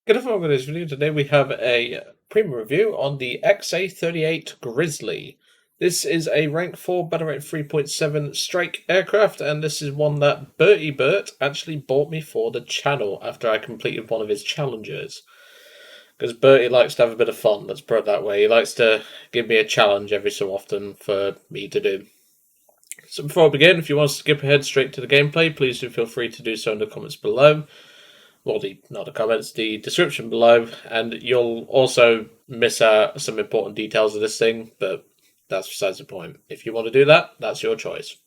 Good afternoon, with this video. Today we have a premium review on the XA-38 Grizzly. This is a rank 4 battle rate 3.7 strike aircraft, and this is one that Bertie Bert actually bought me for the channel after I completed one of his challenges. Because Bertie likes to have a bit of fun, let's put it that way. He likes to give me a challenge every so often for me to do. So before I begin, if you want to skip ahead straight to the gameplay, please do feel free to do so in the comments below. Well, not the comments, the description below, and you'll also miss out some important details of this thing, but that's besides the point. If you want to do that, that's your choice.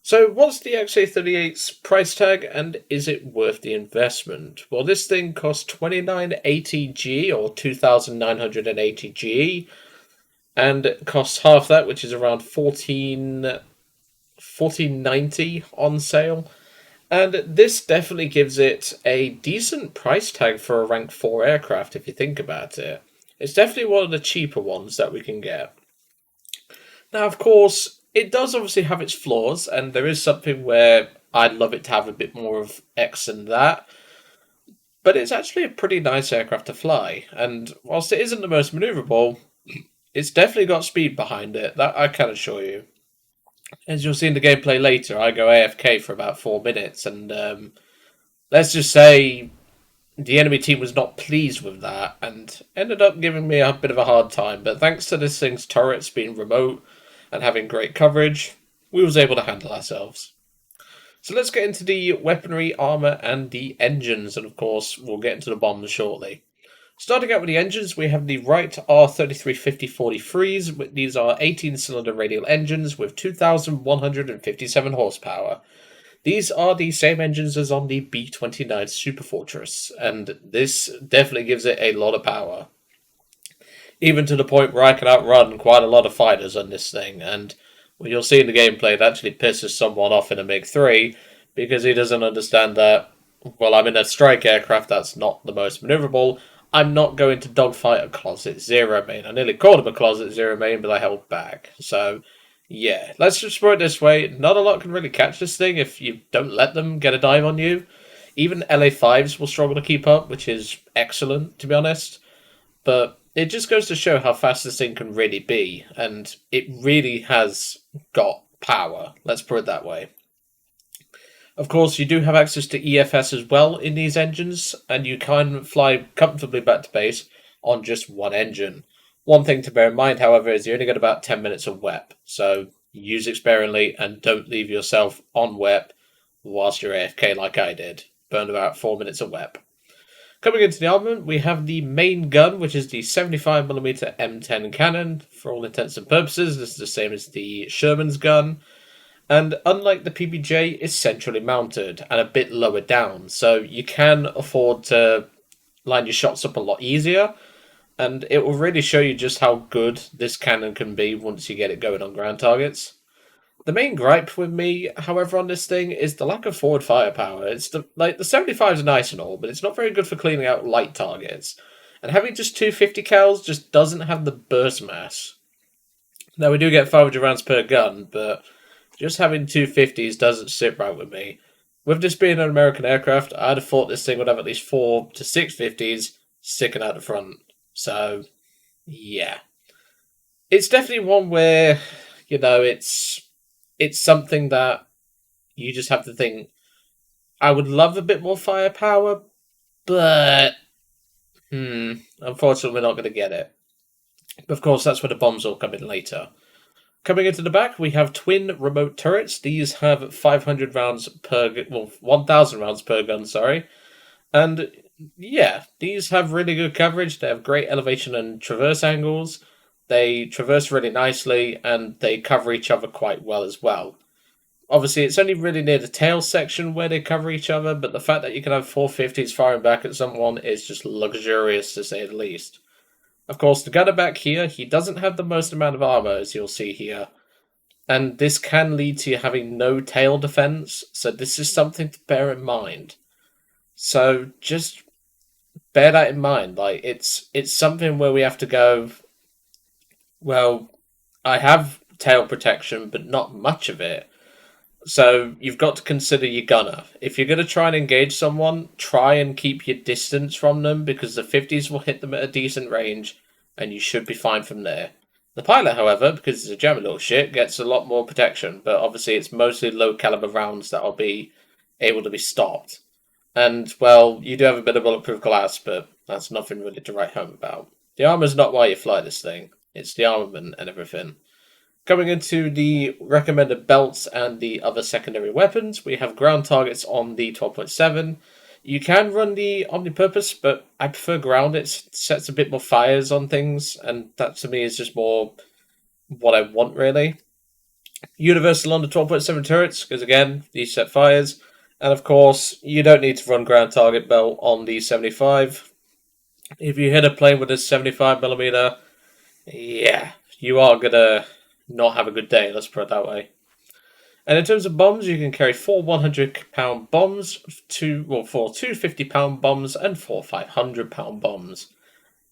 So, what's the XA-38's price tag, and is it worth the investment? Well, this thing costs 2980G, or 2980G, and it costs half that, which is around 1490 on sale. And this definitely gives it a decent price tag for a rank 4 aircraft if you think about it. It's definitely one of the cheaper ones that we can get. Now, of course, it does obviously have its flaws, and there is something where I'd love it to have a bit more of X than that. But it's actually a pretty nice aircraft to fly, and whilst it isn't the most maneuverable, it's definitely got speed behind it, that I can assure you. As you'll see in the gameplay later, I go AFK for about 4 minutes, and let's just say the enemy team was not pleased with that and ended up giving me a bit of a hard time. But thanks to this thing's turrets being remote and having great coverage, we was able to handle ourselves. So let's get into the weaponry, armor, and the engines, and of course we'll get into the bombs shortly. Starting out with the engines, we have the Wright R3350-43s. These are 18-cylinder radial engines with 2,157 horsepower. These are the same engines as on the B-29 Super Fortress, and this definitely gives it a lot of power. Even to the point where I can outrun quite a lot of fighters on this thing, and when you'll see in the gameplay, it actually pisses someone off in a MiG-3 because he doesn't understand that, well, I'm in a strike aircraft that's not the most maneuverable. I'm not going to dogfight a Closet Zero main. I nearly called him a Closet Zero main, but I held back. So, yeah, let's just put it this way. Not a lot can really catch this thing if you don't let them get a dive on you. Even LA5s will struggle to keep up, which is excellent, to be honest. But it just goes to show how fast this thing can really be. And it really has got power. Let's put it that way. Of course, you do have access to EFS as well in these engines, and you can fly comfortably back to base on just one engine. One thing to bear in mind, however, is you only get about 10 minutes of WEP, so use it sparingly and don't leave yourself on WEP whilst you're AFK like I did. Burn about 4 minutes of WEP. Coming into the armament, we have the main gun, which is the 75mm M10 cannon. For all intents and purposes, this is the same as the Sherman's gun. And unlike the PBJ, it's centrally mounted and a bit lower down, so you can afford to line your shots up a lot easier, and it will really show you just how good this cannon can be once you get it going on ground targets. The main gripe with me, however, on this thing is the lack of forward firepower. It's the 75 is nice and all, but it's not very good for cleaning out light targets. And having just 250 cals just doesn't have the burst mass. Now we do get 500 rounds per gun, but just having 250s doesn't sit right with me. With this being an American aircraft, I'd have thought this thing would have at least 4 to 650s sticking out the front. So, yeah. It's definitely one where, it's something that you just have to think, I would love a bit more firepower, but, unfortunately we're not going to get it. But of course, that's where the bombs will come in later. Coming into the back, we have twin remote turrets. These have 500 rounds per, 1,000 rounds per gun, sorry. And yeah, these have really good coverage. They have great elevation and traverse angles. They traverse really nicely, and they cover each other quite well as well. Obviously, it's only really near the tail section where they cover each other, but the fact that you can have 450s firing back at someone is just luxurious, to say the least. Of course, the gunner back here, he doesn't have the most amount of armor, as you'll see here. And this can lead to you having no tail defense, so this is something to bear in mind. So just bear that in mind. It's something where we have to go, well, I have tail protection, but not much of it. So you've got to consider your gunner. If you're going to try and engage someone, try and keep your distance from them because the 50s will hit them at a decent range and you should be fine from there. The pilot, however, because it's a German little shit, gets a lot more protection, but obviously it's mostly low caliber rounds that will be able to be stopped. And, well, you do have a bit of bulletproof glass, but that's nothing really to write home about. The armor's not why you fly this thing, it's the armament and everything. Going into the recommended belts and the other secondary weapons, we have ground targets on the 12.7. You can run the Omnipurpose, but I prefer ground. It sets a bit more fires on things, and that to me is just more what I want, really. Universal on the 12.7 turrets, because again, these set fires. And of course, you don't need to run ground target belt on the 75. If you hit a plane with a 75mm, yeah, you are going to not have a good day, let's put it that way. And in terms of bombs, you can carry 4 100-pound bombs, 4 250-pound bombs, and 4 500-pound bombs.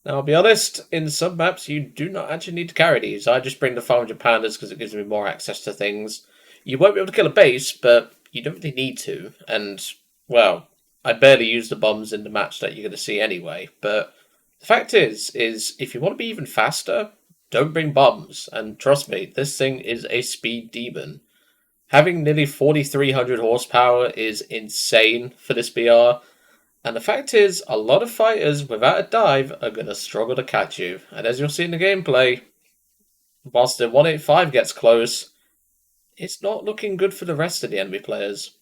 Now, I'll be honest, in some maps, you do not actually need to carry these. I just bring the 500-pounders because it gives me more access to things. You won't be able to kill a base, but you don't really need to. And, well, I barely use the bombs in the match that you're going to see anyway. But the fact is if you want to be even faster, don't bring bombs, and trust me, this thing is a speed demon. Having nearly 4,300 horsepower is insane for this BR, and the fact is, a lot of fighters without a dive are going to struggle to catch you, and as you'll see in the gameplay, whilst the 185 gets close, it's not looking good for the rest of the enemy players.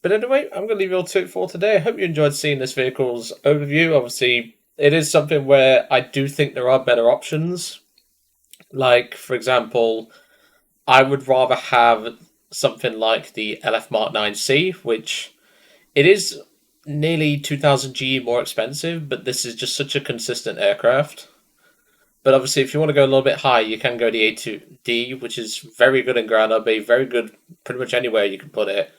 But anyway, I'm going to leave you all to it for today. I hope you enjoyed seeing this vehicle's overview. Obviously, it is something where I do think there are better options. Like, for example, I would rather have something like the LF Mark 9C, which it is nearly 2000 GE more expensive, but this is just such a consistent aircraft. But obviously, if you want to go a little bit higher, you can go the A2D, which is very good in ground RB, very good pretty much anywhere you can put it.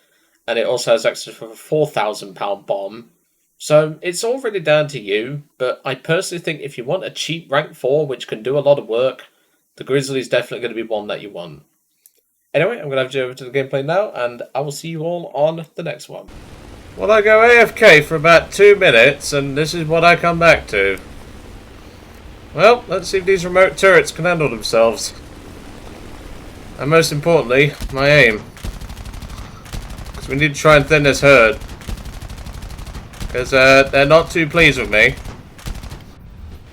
And it also has access for a 4,000-pound bomb. So it's all really down to you, but I personally think if you want a cheap rank 4, which can do a lot of work, the Grizzly is definitely going to be one that you want. Anyway, I'm going to have you over to the gameplay now, and I will see you all on the next one. Well, I go AFK for about 2 minutes, and this is what I come back to. Well, let's see if these remote turrets can handle themselves. And most importantly, my aim. Because we need to try and thin this herd. Because they're not too pleased with me.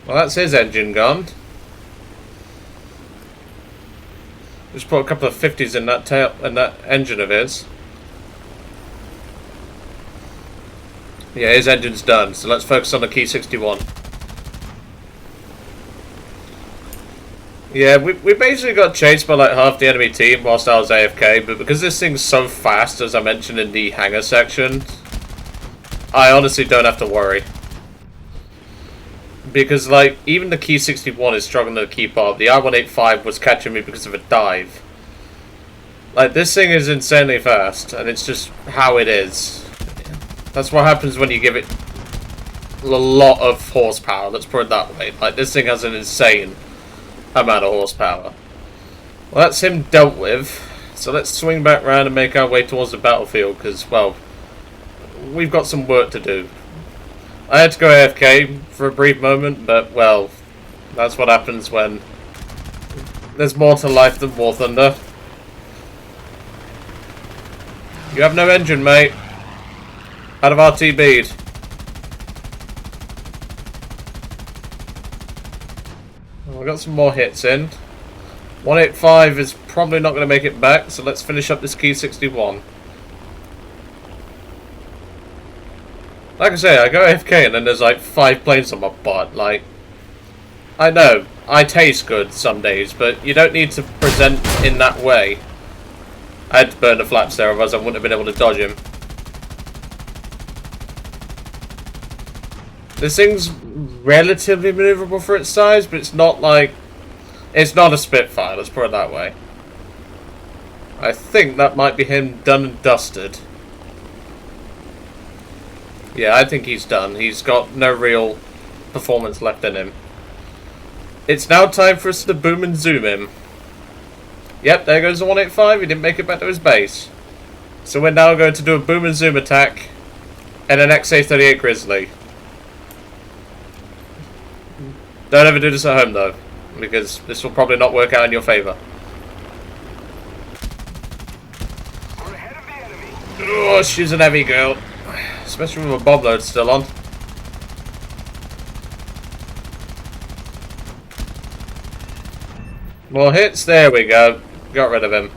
Well, that's his engine gone. Just put a couple of 50s in that engine of his. Yeah, his engine's done, so let's focus on the Key 61. Yeah, we basically got chased by like half the enemy team whilst I was AFK, but because this thing's so fast, as I mentioned in the Hangar section, I honestly don't have to worry. Because, like, even the Key 61 is struggling to keep up. The I-185 was catching me because of a dive. Like, this thing is insanely fast, and it's just how it is. That's what happens when you give it a lot of horsepower, let's put it that way. Like, this thing has an insane amount of horsepower. Well, that's him dealt with. So let's swing back around and make our way towards the battlefield, because, well, we've got some work to do. I had to go AFK for a brief moment, but, well, that's what happens when there's more to life than War Thunder. You have no engine, mate. Out of RT bead. Well, I got some more hits in. 185 is probably not going to make it back, so let's finish up this Key 61. Like I say, I go AFK and then there's like 5 planes on my butt. Like, I know, I taste good some days, but you don't need to present in that way. I had to burn the flaps there, otherwise I wouldn't have been able to dodge him. This thing's relatively maneuverable for its size, but it's not like... It's not a Spitfire, let's put it that way. I think that might be him done and dusted. Yeah, I think he's done. He's got no real performance left in him. It's now time for us to boom and zoom him. Yep, there goes the 185. He didn't make it back to his base. So we're now going to do a boom and zoom attack and an XA-38 Grizzly. Don't ever do this at home though, because this will probably not work out in your favour. Oh, she's an heavy girl. Especially with a bomb load still on. More hits, there we go. Got rid of him.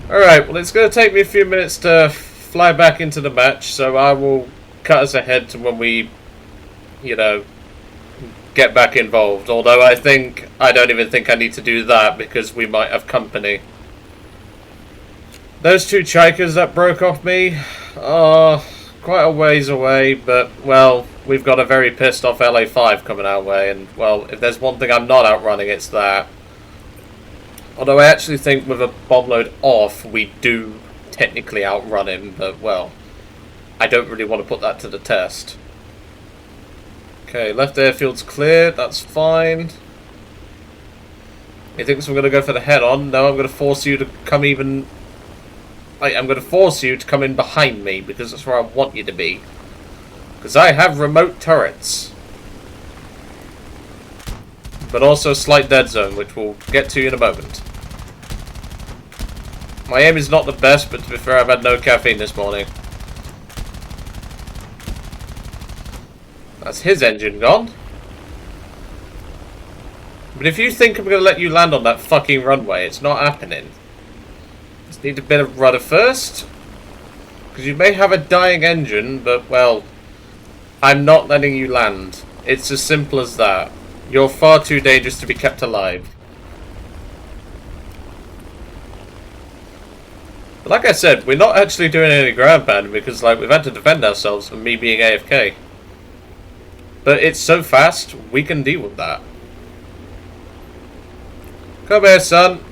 Alright, well it's going to take me a few minutes to fly back into the match, so I will cut us ahead to when we, you know, get back involved. Although I don't even think I need to do that because we might have company. Those two Chikers that broke off me are quite a ways away, but, well, we've got a very pissed off LA5 coming our way, and, well, if there's one thing I'm not outrunning, it's that. Although I actually think with a bomb load off, we do technically outrun him, but, well, I don't really want to put that to the test. Okay, left airfield's cleared, that's fine. He thinks I'm going to go for the head-on. No, I'm going to force you to come even... I'm going to force you to come in behind me, because that's where I want you to be. Because I have remote turrets. But also slight dead zone, which we'll get to in a moment. My aim is not the best, but to be fair, I've had no caffeine this morning. That's his engine gone. But if you think I'm going to let you land on that fucking runway, it's not happening. Just need a bit of rudder first. Because you may have a dying engine, but, well, I'm not letting you land. It's as simple as that. You're far too dangerous to be kept alive. But like I said, we're not actually doing any ground pounding because, like, we've had to defend ourselves from me being AFK. But it's so fast, we can deal with that. Come here, son.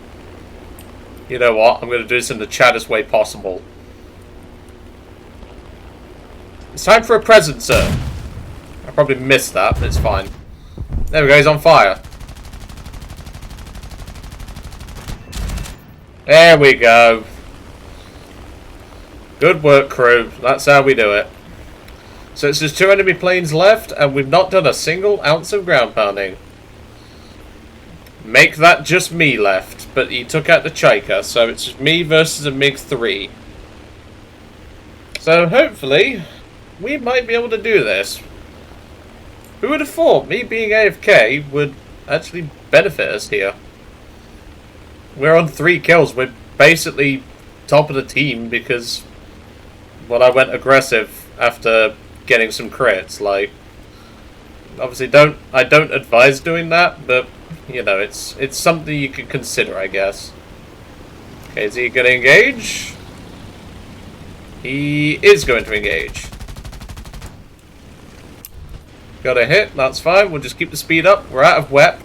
You know what? I'm going to do this in the chattest way possible. It's time for a present, sir. I probably missed that, but it's fine. There we go, he's on fire. There we go. Good work, crew. That's how we do it. So it's just 2 enemy planes left, and we've not done a single ounce of ground pounding. Make that just me left, but he took out the Chiker, so it's just me versus a MiG-3. So hopefully, we might be able to do this. Who would have thought me being AFK would actually benefit us here? We're on 3 kills. We're basically top of the team because, well, I went aggressive after getting some crits. Like, obviously, I don't advise doing that, but you know, it's something you can consider, I guess. Okay, is he going to engage? He is going to engage. Got a hit, that's fine. We'll just keep the speed up. We're out of WEP.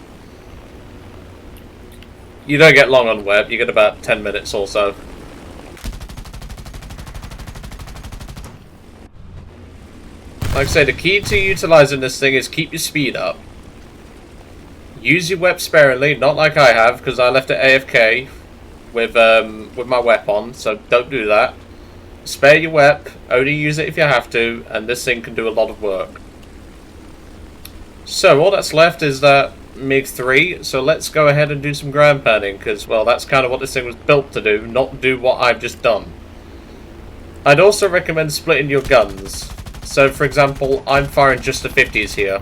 You don't get long on WEP, you get about 10 minutes or so. Like I say, the key to utilising this thing is keep your speed up. Use your WEP sparingly, not like I have, because I left it AFK with my WEP on, so don't do that. Spare your WEP, only use it if you have to, and this thing can do a lot of work. So, all that's left is that MiG-3, so let's go ahead and do some ground pounding, because, well, that's kind of what this thing was built to do, not do what I've just done. I'd also recommend splitting your guns. So, for example, I'm firing just the 50s here.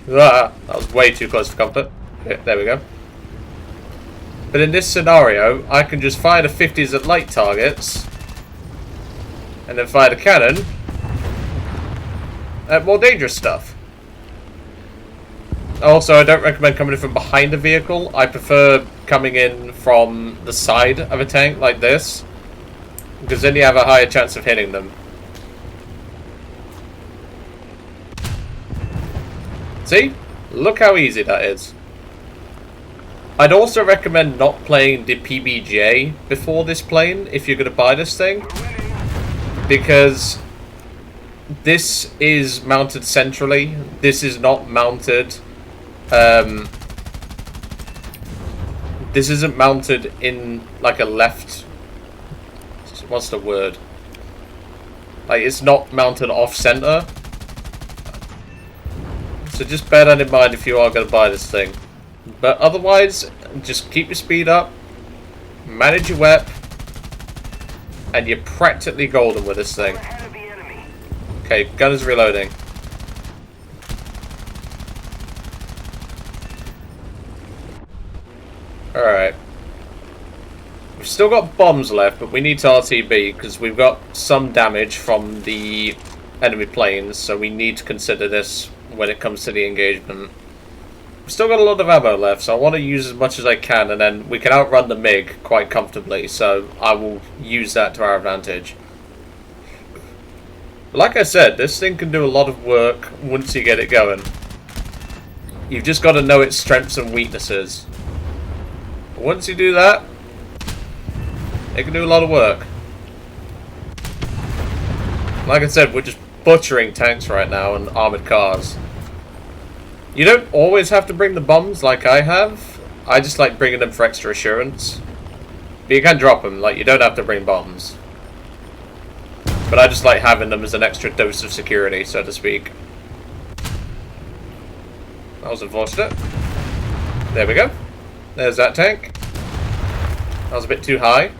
That was way too close for comfort. Okay, there we go. But in this scenario, I can just fire the 50s at light targets, and then fire the cannon at more dangerous stuff. Also, I don't recommend coming in from behind a vehicle. I prefer coming in from the side of a tank like this, because then you have a higher chance of hitting them. See? Look how easy that is. I'd also recommend not playing the PBJ before this plane if you're going to buy this thing, because this is mounted centrally. This is not mounted this isn't mounted in like a left. What's the word? Like, it's not mounted off center. So just bear that in mind if you are going to buy this thing. But otherwise, just keep your speed up, manage your WEP, and you're practically golden with this thing. Okay, gun is reloading. Alright. We've still got bombs left, but we need to RTB because we've got some damage from the enemy planes, so we need to consider this when it comes to the engagement. We've still got a lot of ammo left, so I want to use as much as I can, and then we can outrun the MiG quite comfortably, so I will use that to our advantage. But like I said, this thing can do a lot of work once you get it going. You've just got to know its strengths and weaknesses. Once you do that, it can do a lot of work. Like I said, we're just butchering tanks right now and armoured cars. You don't always have to bring the bombs like I have. I just like bringing them for extra assurance. But you can drop them, like you don't have to bring bombs. But I just like having them as an extra dose of security, so to speak. That was unfortunate. There we go. There's that tank. That was a bit too high.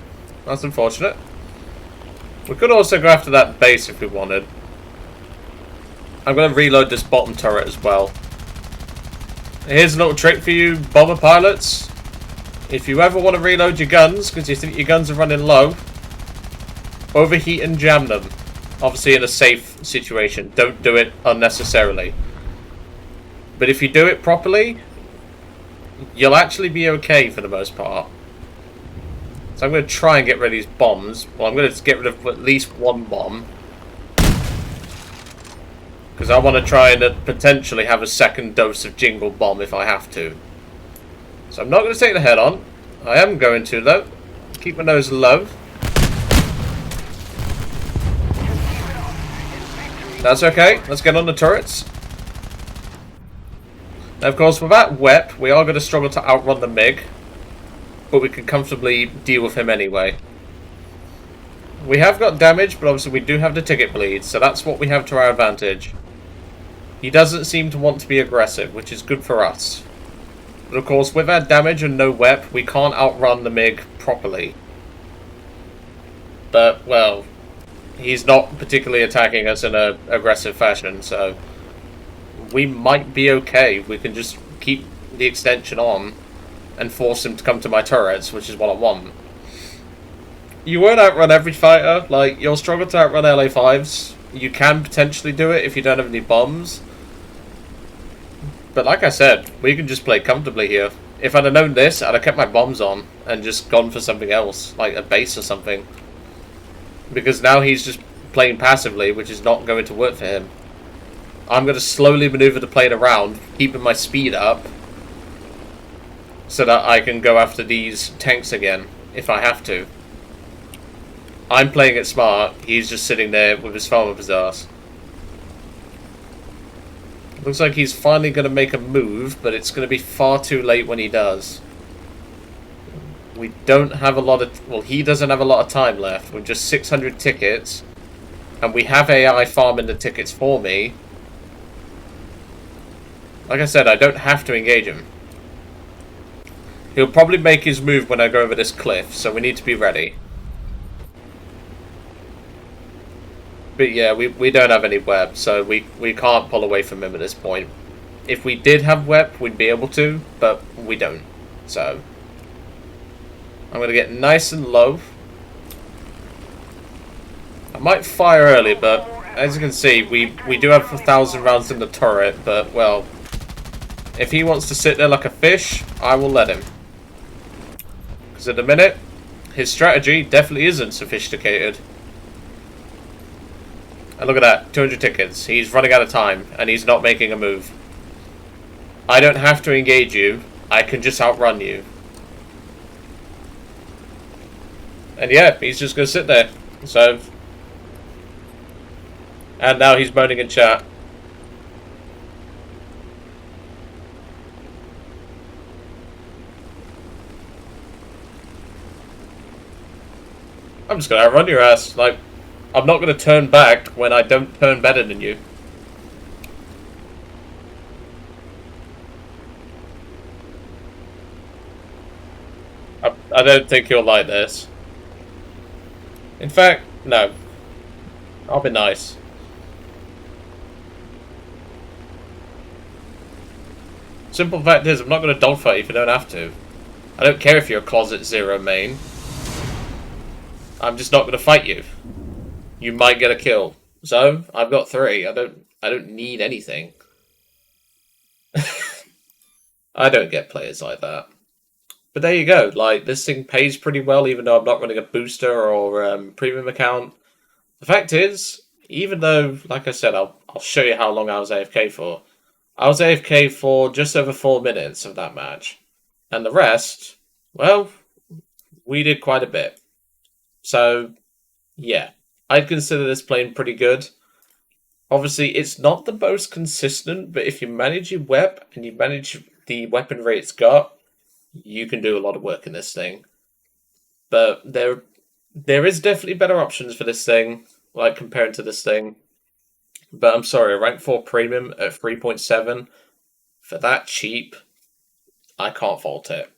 That's unfortunate. We could also go after that base if we wanted. I'm going to reload this bottom turret as well. Here's a little trick for you bomber pilots. If you ever want to reload your guns because you think your guns are running low, overheat and jam them. Obviously in a safe situation. Don't do it unnecessarily. But if you do it properly, you'll actually be okay for the most part. So I'm going to try and get rid of these bombs. Well, I'm going to get rid of at least one bomb. Because I want to try and potentially have a second dose of Jingle Bomb if I have to. So I'm not going to take the head on. I am going to, though. Keep my nose low. That's okay. Let's get on the turrets. Now, of course, with that WEP, we are going to struggle to outrun the MiG. But we can comfortably deal with him anyway. We have got damage, but obviously we do have the ticket bleed, so that's what we have to our advantage. He doesn't seem to want to be aggressive, which is good for us. But of course, with our damage and no WEP, we can't outrun the MiG properly. But, well, he's not particularly attacking us in an aggressive fashion, so we might be okay. We can just keep the extension on and force him to come to my turrets, which is what I want. You won't outrun every fighter. Like, you'll struggle to outrun LA5s. You can potentially do it if you don't have any bombs. But like I said, we can just play comfortably here. If I'd have known this, I'd have kept my bombs on and just gone for something else, like a base or something. Because now he's just playing passively, which is not going to work for him. I'm going to slowly maneuver the plane around, keeping my speed up, so that I can go after these tanks again, if I have to. I'm playing it smart, he's just sitting there with his thumb up his ass. Looks like he's finally going to make a move, but it's going to be far too late when he does. We don't have a lot of... Well, he doesn't have a lot of time left. We're just 600 tickets. And we have AI farming the tickets for me. Like I said, I don't have to engage him. He'll probably make his move when I go over this cliff, so we need to be ready. But yeah, we don't have any WEP, so we can't pull away from him at this point. If we did have WEP, we'd be able to, but we don't. So I'm going to get nice and low. I might fire early, but as you can see, we do have 1,000 rounds in the turret, but, well, if he wants to sit there like a fish, I will let him. Because at the minute, his strategy definitely isn't sophisticated. And look at that, 200 tickets. He's running out of time, and he's not making a move. I don't have to engage you. I can just outrun you. And yeah, he's just going to sit there. So... And now he's moaning in chat. I'm just gonna outrun your ass. Like, I'm not gonna turn back when I don't turn better than you. I don't think you'll like this. In fact, no. I'll be nice. Simple fact is, I'm not gonna dogfight you if you don't have to. I don't care if you're a closet zero main. I'm just not gonna fight you. You might get a kill. So, I've got 3. I don't need anything. I don't get players like that. But there you go. Like, this thing pays pretty well, even though I'm not running a booster or premium account. The fact is, even though, like I said, I'll show you how long I was AFK for. I was AFK for just over 4 minutes of that match. And the rest, well, we did quite a bit. So, yeah. I'd consider this playing pretty good. Obviously, it's not the most consistent, but if you manage your wep and you manage the weaponry it's got, you can do a lot of work in this thing. But there is definitely better options for this thing, like compared to this thing. But I'm sorry, a rank 4 premium at 3.7 for that cheap, I can't fault it.